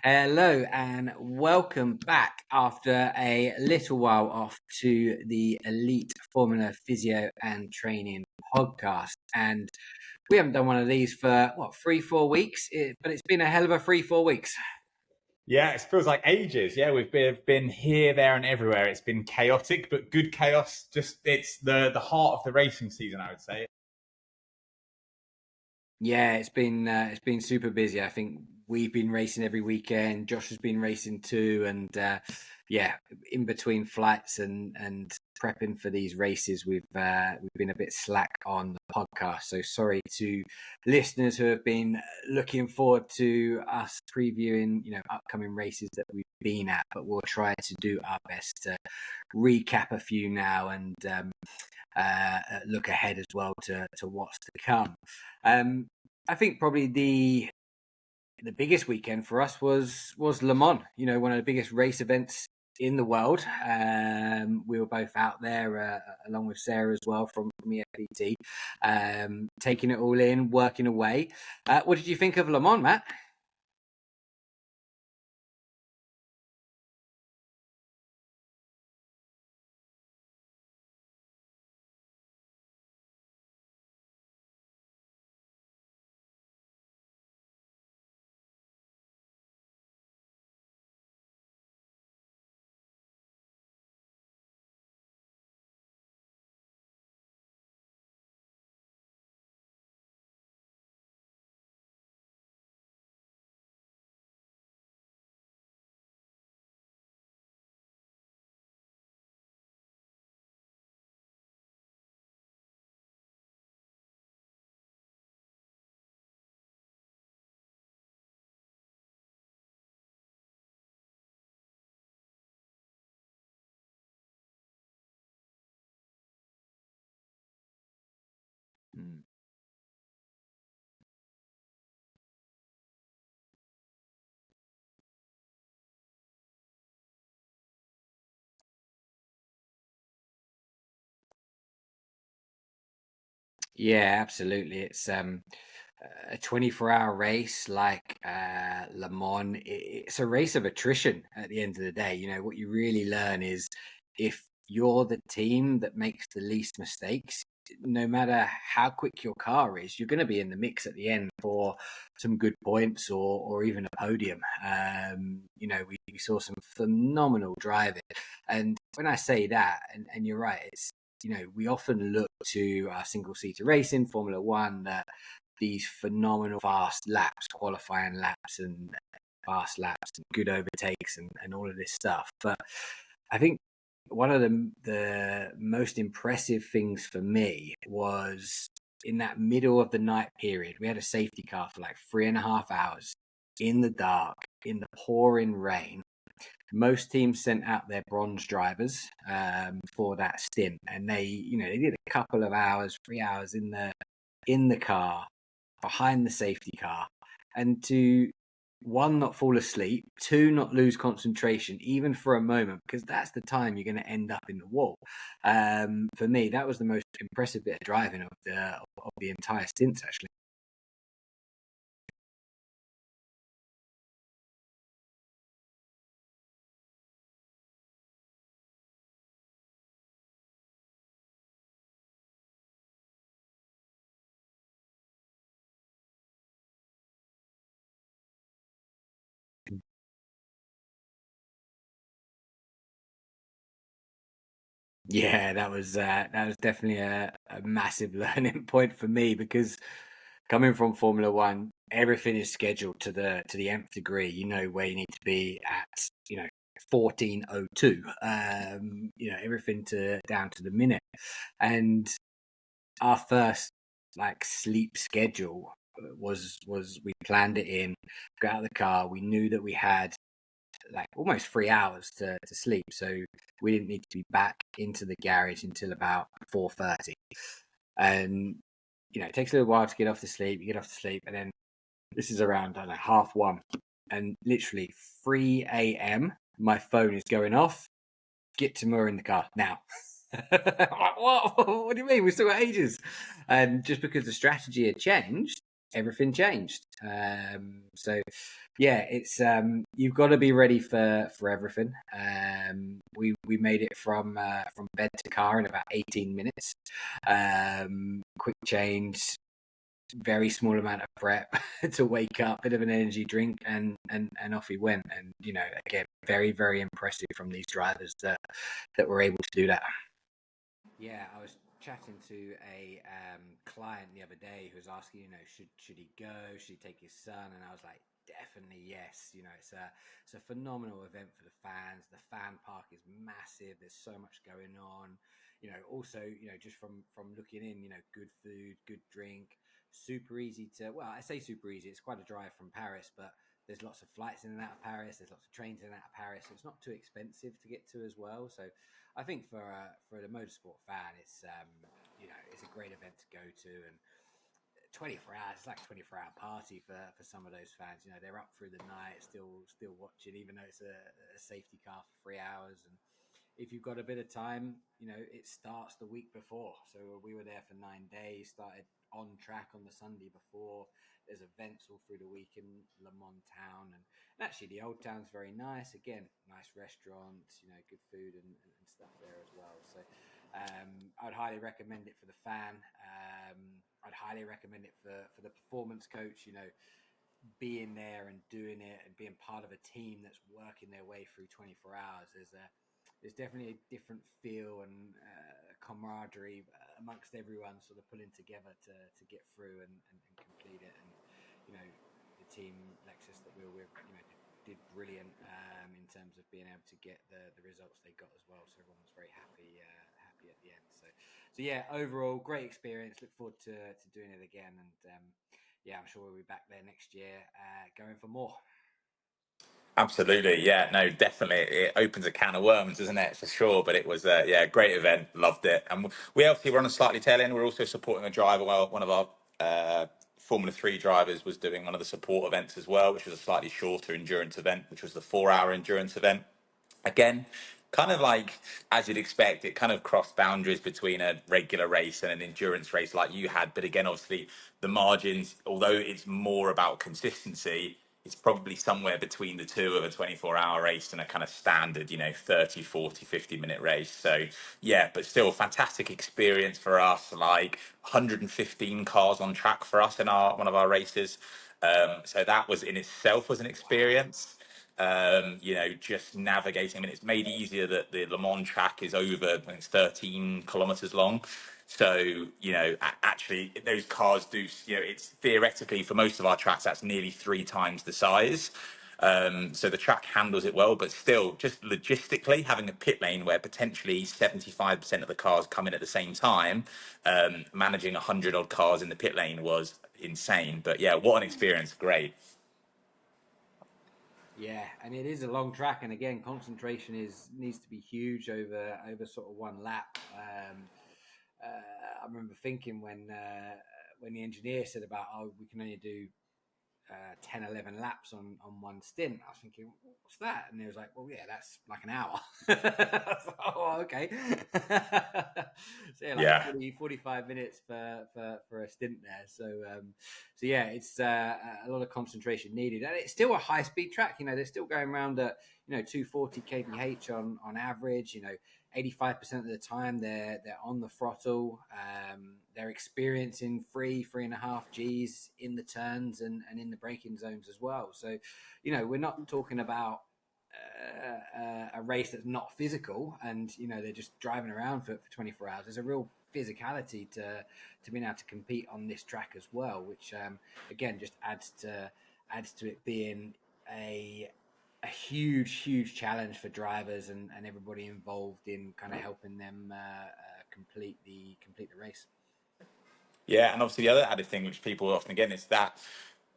Hello and welcome back after a little while off to the Elite Formula Physio and Training podcast. And we haven't done one of these for, 3-4 weeks, but it's been a hell of a 3-4 weeks. Yeah, it feels like ages. Yeah, we've been here, there and everywhere. It's been chaotic, but good chaos. It's the heart of the racing season, I would say. Yeah, it's been super busy. I think we've been racing every weekend. Josh has been racing too, and in between flights and prepping for these races, we've been a bit slack on the podcast. So sorry to listeners who have been looking forward to us previewing, upcoming races that we've been at. But we'll try to do our best to recap a few now and look ahead as well to what's to come. I think probably the biggest weekend for us was Le Mans. One of the biggest race events in the world. We were both out there along with Sarah as well from EPFT, taking it all in, working away. What did you think of Le Mans, Matt? Yeah, absolutely. It's a 24-hour race like Le Mans. It's a race of attrition at the end of the day. What you really learn is if you're the team that makes the least mistakes, no matter how quick your car is, you're going to be in the mix at the end for some good points or even a podium. We saw some phenomenal driving. And when I say that, and you're right, it's we often look to single-seater racing, Formula One, these phenomenal fast laps, qualifying laps and fast laps and good overtakes and all of this stuff. But I think one of the most impressive things for me was in that middle of the night period, we had a safety car for like 3.5 hours in the dark, in the pouring rain. Most teams sent out their bronze drivers for that stint, and they did a couple of hours, 3 hours in the car behind the safety car, and to one, not fall asleep, two, not lose concentration even for a moment, because that's the time you're going to end up in the wall. For me, that was the most impressive bit of driving of the entire stint, actually. Yeah, that was definitely a massive learning point for me, because coming from Formula One, everything is scheduled to the nth degree. You know where you need to be at 14:02. Everything down to the minute. And our first sleep schedule was we planned it in, got out of the car. We knew that we had almost 3 hours to sleep, so we didn't need to be back into the garage until about 4:30. And it takes a little while to get off to sleep. You get off to sleep, and then this is around 1:30, and literally 3 a.m. my phone is going off. Get Tamura in the car now. What? What do you mean? We still got ages. And just because the strategy had changed, everything changed. So yeah, it's you've got to be ready for everything. We made it from bed to car in about 18 minutes. Quick change, very small amount of prep to wake up, bit of an energy drink, and off he went. And again, very, very impressive from these drivers that were able to do that. Yeah, I was chatting to a client the other day who was asking, should he go? Should he take his son? And I was like, definitely yes. It's a phenomenal event for the fans. The fan park is massive. There's so much going on. Also, just from looking in, good food, good drink, super easy to. Well, I say super easy. It's quite a drive from Paris, but there's lots of flights in and out of Paris. There's lots of trains in and out of Paris. So it's not too expensive to get to as well. So I think for the motorsport fan, it's it's a great event to go to, and 24 hours, it's like a 24-hour party for some of those fans. They're up through the night, still watching, even though it's a safety car for 3 hours. And if you've got a bit of time, it starts the week before. So we were there for 9 days, started on track on the Sunday before. There's events all through the week in Le Mans town, and actually the old town's very nice. Again, nice restaurants, good food and stuff there as well. So I would highly recommend it for the fan. I'd highly recommend it for the performance coach. Being there and doing it and being part of a team that's working their way through 24 hours. There's definitely a different feel and camaraderie amongst everyone, sort of pulling together to get through and complete it. And the team Lexus that we were with, did brilliant in terms of being able to get the results they got as well. So everyone was very happy at the end. So yeah, overall great experience. Look forward to doing it again. And yeah, I'm sure we'll be back there next year going for more. Absolutely, yeah, no, definitely. It opens a can of worms, doesn't it? For sure. But it was a great event. Loved it. And we obviously were on a slightly tail end. We're also supporting a driver. Well, one of our Formula 3 drivers was doing one of the support events as well, which was a slightly shorter endurance event, which was the 4-hour endurance event. Again, kind of like as you'd expect, it kind of crossed boundaries between a regular race and an endurance race like you had. But again, obviously, the margins, although it's more about consistency, it's probably somewhere between the two of a 24-hour race and a kind of standard, 30, 40, 50-minute race. So, yeah, but still fantastic experience for us, like 115 cars on track for us in one of our races. So that was in itself was an experience. Just navigating. I mean, it's made easier that the Le Mans track is over, I think it's 13 kilometers long. So, actually those cars do, it's theoretically for most of our tracks, that's nearly 3 times the size. So the track handles it well, but still just logistically having a pit lane where potentially 75% of the cars come in at the same time, managing 100 odd cars in the pit lane was insane. But yeah, what an experience. Great. Yeah, and it is a long track, and again, concentration needs to be huge over sort of one lap. I remember thinking when the engineer said about we can only do 10, 11 laps on one stint. I was thinking, what's that? And he was like, well, yeah, that's like an hour. I was like, oh, okay. So yeah, 40, 45 minutes for a stint there. So yeah, it's a lot of concentration needed. And it's still a high speed track. They're still going around at, 240 kph on average. 85% of the time they're on the throttle. They're experiencing 3.5 Gs in the turns and in the braking zones as well. So, we're not talking about a race that's not physical and, they're just driving around for 24 hours. There's a real physicality to being able to compete on this track as well, which, again, just adds to it being a huge challenge for drivers and everybody involved in kind of helping them complete the race. Yeah, and obviously the other added thing which people often get is that,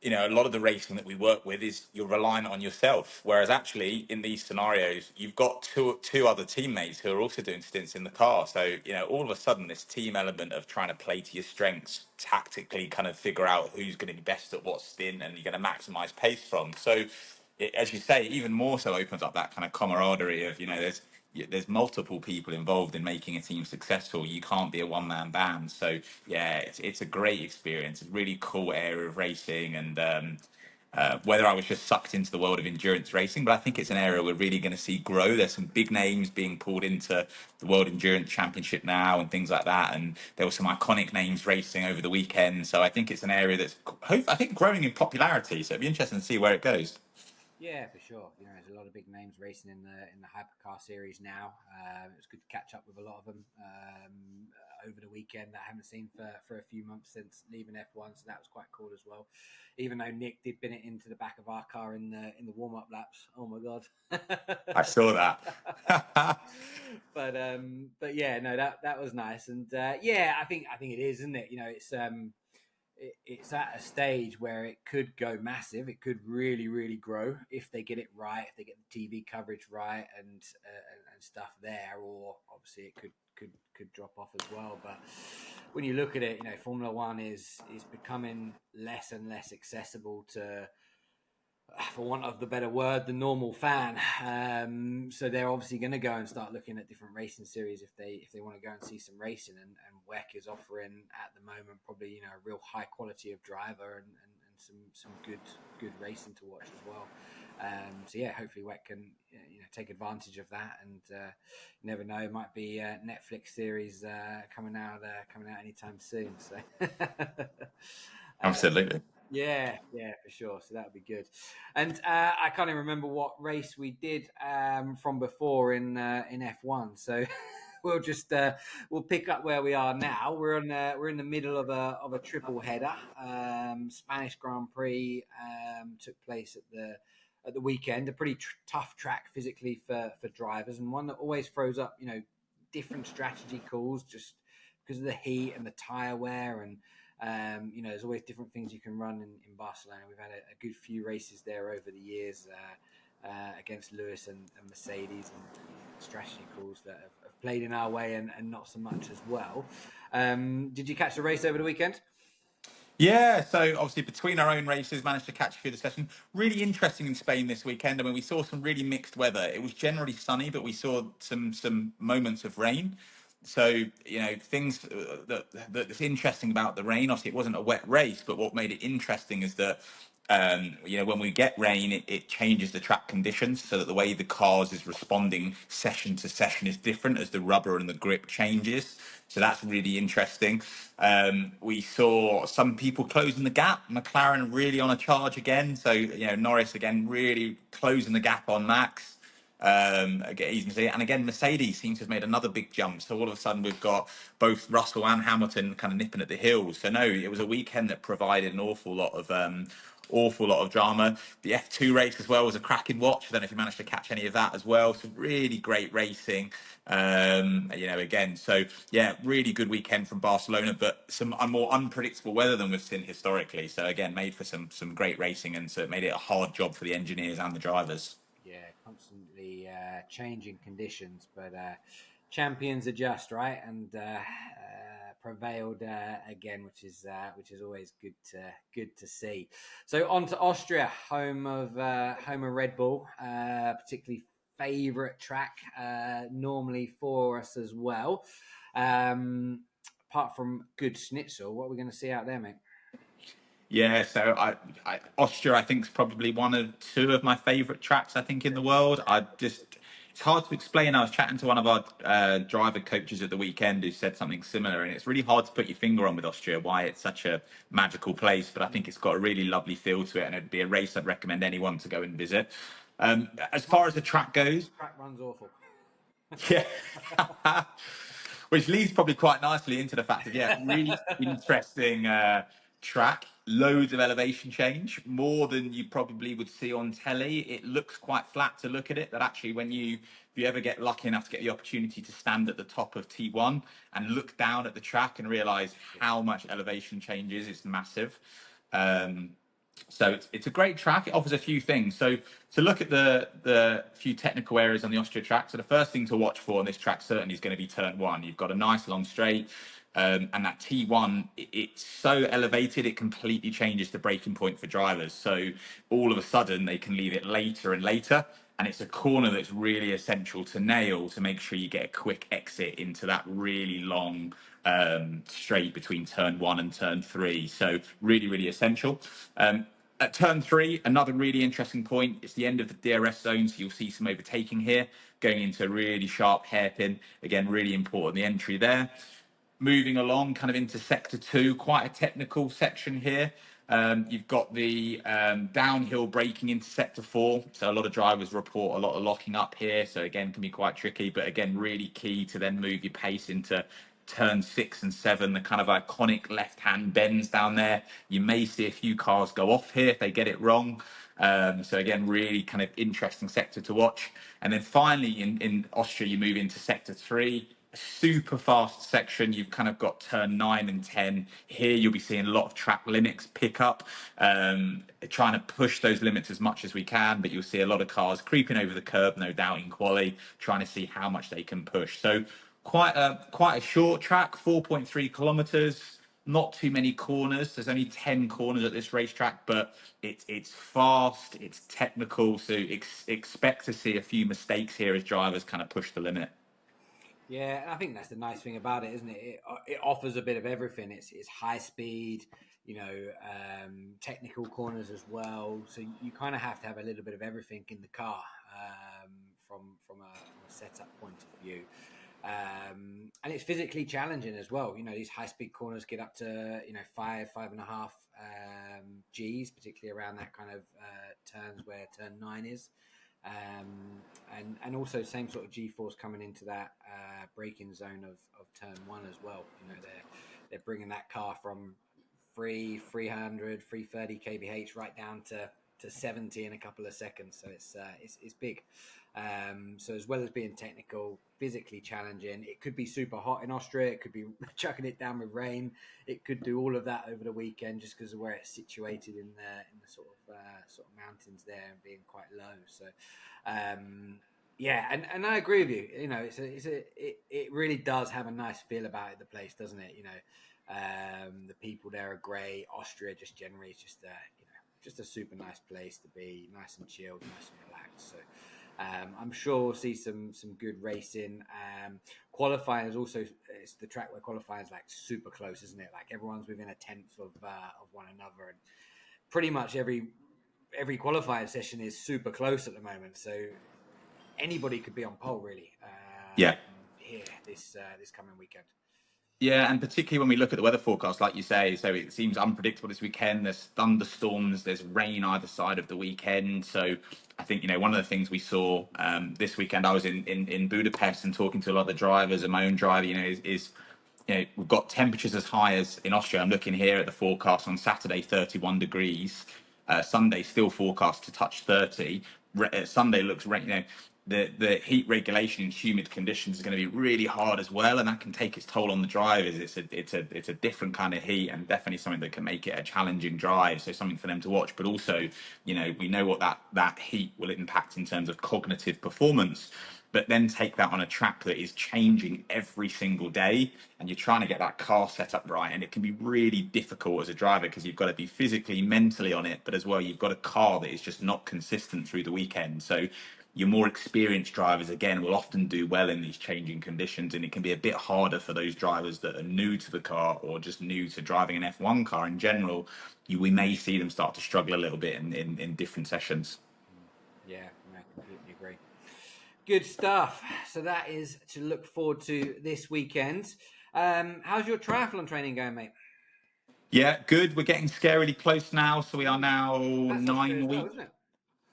a lot of the racing that we work with is you're reliant on yourself. Whereas actually in these scenarios, you've got two other teammates who are also doing stints in the car. So, all of a sudden this team element of trying to play to your strengths, tactically kind of figure out who's going to be best at what stint and you're going to maximize pace from. So as you say, even more so opens up that kind of camaraderie of, there's multiple people involved in making a team successful. You can't be a one-man band. So yeah, it's a great experience. A really cool area of racing, and whether I was just sucked into the world of endurance racing, but I think it's an area we're really going to see grow. There's some big names being pulled into the World Endurance Championship now and things like that. And there were some iconic names racing over the weekend. So I think it's an area that's, I think, growing in popularity. So it'd be interesting to see where it goes. Yeah, for sure. You know, there's a lot of big names racing in the hypercar series now. It was good to catch up with a lot of them over the weekend that I haven't seen for a few months since leaving F1, so that was quite cool as well. Even though Nick did bin it into the back of our car in the warm up laps. Oh my god! I saw that. but yeah, no, that was nice, and yeah, I think it is, isn't it? You know, it's at a stage where it could go massive. It could really, really grow if they get it right, if they get the TV coverage right, and stuff there. Or obviously, it could drop off as well. But when you look at it, you know, Formula One is becoming less and less accessible to, for want of the better word, the normal fan. So they're obviously going to go and start looking at different racing series if they want to go and see some racing. And WEC is offering at the moment probably, you know, a real high quality of driver and some good racing to watch as well. So yeah, hopefully WEC can, you know, take advantage of that. And you never know, it might be a Netflix series coming out anytime soon. So Absolutely. yeah, for sure. So that would be good. And I can't even remember what race we did from before in F1. So we'll just we'll pick up where we are now. We're in the middle of a triple header. Spanish Grand Prix took place at the weekend. A pretty tough track physically for drivers, and one that always throws up, you know, different strategy calls just because of the heat and the tire wear. And you know, there's always different things you can run in Barcelona. We've had a good few races there over the years against Lewis and Mercedes, and strategy calls that have played in our way and not so much as well. Did you catch the race over the weekend? Yeah, so obviously between our own races, managed to catch a few of the session. Really interesting in Spain this weekend. I mean, we saw some really mixed weather. It was generally sunny, but we saw some moments of rain. So, you know, things that's interesting about the rain. Obviously, it wasn't a wet race, but what made it interesting is that you know, when we get rain, it changes the track conditions so that the way the cars is responding session to session is different as the rubber and the grip changes. So that's really interesting. We saw some people closing the gap. McLaren really on a charge again. So, you know, Norris again really closing the gap on Max. And again, Mercedes seems to have made another big jump. So all of a sudden, we've got both Russell and Hamilton kind of nipping at the heels. So no, it was a weekend that provided an awful lot of drama. The F2 race as well was a cracking watch. I don't know if you managed to catch any of that as well. Some really great racing. You know, again, so yeah, really good weekend from Barcelona, but some more unpredictable weather than we've seen historically. So again, made for some great racing, and so it made it a hard job for the engineers and the drivers. Yeah, constantly changing conditions, but champions adjust, right? And prevailed again, which is always good to see. So on to Austria, home of Red Bull, particularly favourite track normally for us as well. Apart from good schnitzel, what are we going to see out there, mate? Yeah, so Austria, I think, is probably one of two of my favourite tracks, I think, in the world. It's hard to explain. I was chatting to one of our driver coaches at the weekend who said something similar, and it's really hard to put your finger on with Austria why it's such a magical place. But I think it's got a really lovely feel to it, and it'd be a race I'd recommend anyone to go and visit. As far as the track goes, track runs awful. yeah. Which leads probably quite nicely into the fact of, yeah, really interesting track, loads of elevation change, more than you probably would see on telly. It looks quite flat to look at it, but actually if you ever get lucky enough to get the opportunity to stand at the top of T1 and look down at the track and realize how much elevation changes, it's massive. So it's a great track. It offers a few things. So to look at the few technical areas on the Austria track. So the first thing to watch for on this track certainly is going to be turn one. You've got a nice long straight, and that T1, it's so elevated it completely changes the braking point for drivers. So all of a sudden they can leave it later and later. and it's a corner that's really essential to nail to make sure you get a quick exit into that really long straight between turn 1 and turn 3. So really, really essential. At turn 3, another really interesting point. It's the end of the DRS zone, so you'll see some overtaking here, going into a really sharp hairpin. Again, really important, the entry there. Moving along kind of into sector 2, quite a technical section here. You've got the downhill braking into sector 4. So a lot of drivers report a lot of locking up here. So again, can be quite tricky, but again, really key to then move your pace into turn 6 and 7, the kind of iconic left-hand bends down there. You may see a few cars go off here if they get it wrong. So again, really kind of interesting sector to watch. And then finally in Austria, you move into sector 3. Super fast section. You've kind of got turn 9 and 10 here. You'll be seeing a lot of track limits pick up, trying to push those limits as much as we can, but you'll see a lot of cars creeping over the curb, no doubt, in quali, trying to see how much they can push. So quite a short track, 4.3 kilometers. Not too many corners. There's only 10 corners at this racetrack, but it's fast, it's technical, so expect to see a few mistakes here as drivers kind of push the limit. Yeah, and I think that's the nice thing about it, isn't it? It offers a bit of everything. It's high speed, technical corners as well. So you kind of have to have a little bit of everything in the car from a setup point of view. And it's physically challenging as well. These high speed corners get up to 5.5 Gs, particularly around that kind of turns where turn 9 is. And also same sort of G-force coming into that braking zone of turn 1 as well. They're bringing that car from 300, 330 kbh right down to 70 in a couple of seconds. So it's big. So as well as being technical, physically challenging, it could be super hot in Austria. It could be chucking it down with rain. It could do all of that over the weekend just because of where it's situated in the sort of mountains there and being quite low. So and I agree with you. It really does have a nice feel about it, the place, doesn't it? The people there are great. Austria just generally is just a super nice place to be, nice and chilled, nice and relaxed. So I'm sure we'll see some good racing. Qualifying is also, it's the track where qualifying is like super close, isn't it? Like everyone's within a tenth of one another, and pretty much every qualifying session is super close at the moment. So anybody could be on pole really. Yeah. Here this coming weekend. Yeah, and particularly when we look at the weather forecast, like you say, so it seems unpredictable this weekend. There's thunderstorms, there's rain either side of the weekend. So I think, one of the things we saw this weekend, I was in Budapest and talking to a lot of the drivers, and my own driver, is we've got temperatures as high as in Austria. I'm looking here at the forecast on Saturday, 31 degrees. Sunday still forecast to touch 30. Sunday looks, the heat regulation in humid conditions is going to be really hard as well, and that can take its toll on the drivers. It's a different kind of heat, and definitely something that can make it a challenging drive. So something for them to watch. But also, we know what that heat will impact in terms of cognitive performance. But then take that on a track that is changing every single day, and you're trying to get that car set up right, and it can be really difficult as a driver because you've got to be physically, mentally on it, but as well you've got a car that is just not consistent through the weekend. So your more experienced drivers, again, will often do well in these changing conditions, and it can be a bit harder for those drivers that are new to the car or just new to driving an F1 car in general. We may see them start to struggle a little bit in different sessions. Yeah, I completely agree. Good stuff. So that is to look forward to this weekend. How's your triathlon training going, mate? Yeah, good. We're getting scarily close now. So we are now That's 9 well, weeks. isn't it?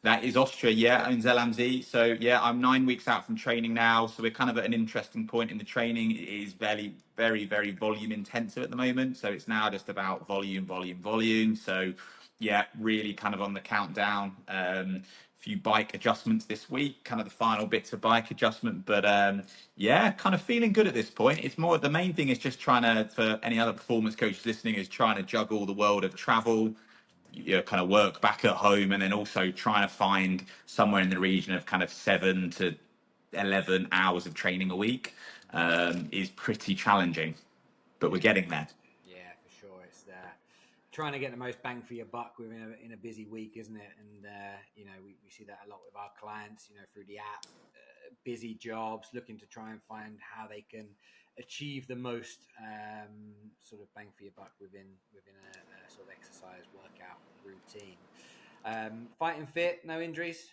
That is Austria, yeah, in Zellamsee. So yeah, I'm 9 weeks out from training now. So we're kind of at an interesting point in the training. It is very, very, very volume intensive at the moment. So it's now just about volume, volume, volume. So yeah, really kind of on the countdown. Few bike adjustments this week, kind of the final bits of bike adjustment. But yeah, kind of feeling good at this point. It's more, the main thing is just trying to, for any other performance coaches listening, is trying to juggle the world of travel, kind of work back at home, and then also trying to find somewhere in the region of kind of 7 to 11 hours of training a week is pretty challenging, but we're getting there. Yeah, for sure. It's trying to get the most bang for your buck within in a busy week, isn't it? And you know, we see that a lot with our clients, you know, through the app, busy jobs, looking to try and find how they can achieve the most sort of bang for your buck within a sort of exercise workout routine. Fighting fit, no injuries.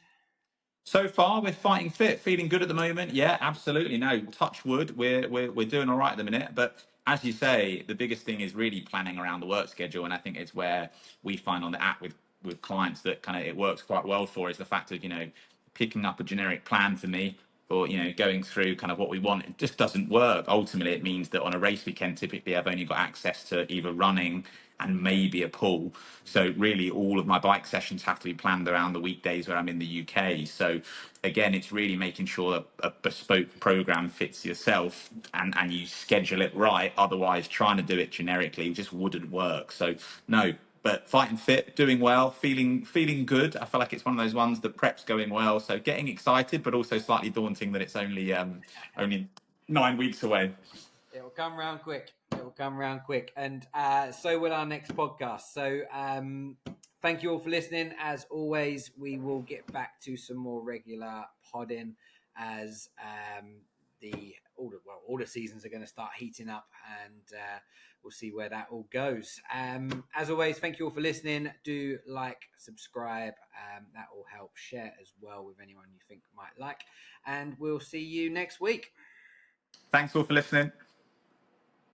So far, we're fighting fit, feeling good at the moment. Yeah, absolutely. No, touch wood, we're doing all right at the minute. But as you say, the biggest thing is really planning around the work schedule, and I think it's where we find on the app with clients that kind of it works quite well for is the fact of picking up a generic plan for me, or going through kind of what we want. It just doesn't work. Ultimately, it means that on a race weekend, typically I've only got access to either running and maybe a pool. So really all of my bike sessions have to be planned around the weekdays where I'm in the UK. So again, it's really making sure a bespoke program fits yourself and you schedule it right. Otherwise, trying to do it generically just wouldn't work. So no, but fighting fit, doing well, feeling good. I feel like it's one of those ones that prep's going well. So getting excited, but also slightly daunting that it's only 9 weeks away. It will come round quick. It will come round quick. And so will our next podcast. So thank you all for listening. As always, we will get back to some more regular podding as all the seasons are going to start heating up, and we'll see where that all goes. As always, thank you all for listening. Do like, subscribe. That will help. Share as well with anyone you think might like. And we'll see you next week. Thanks all for listening.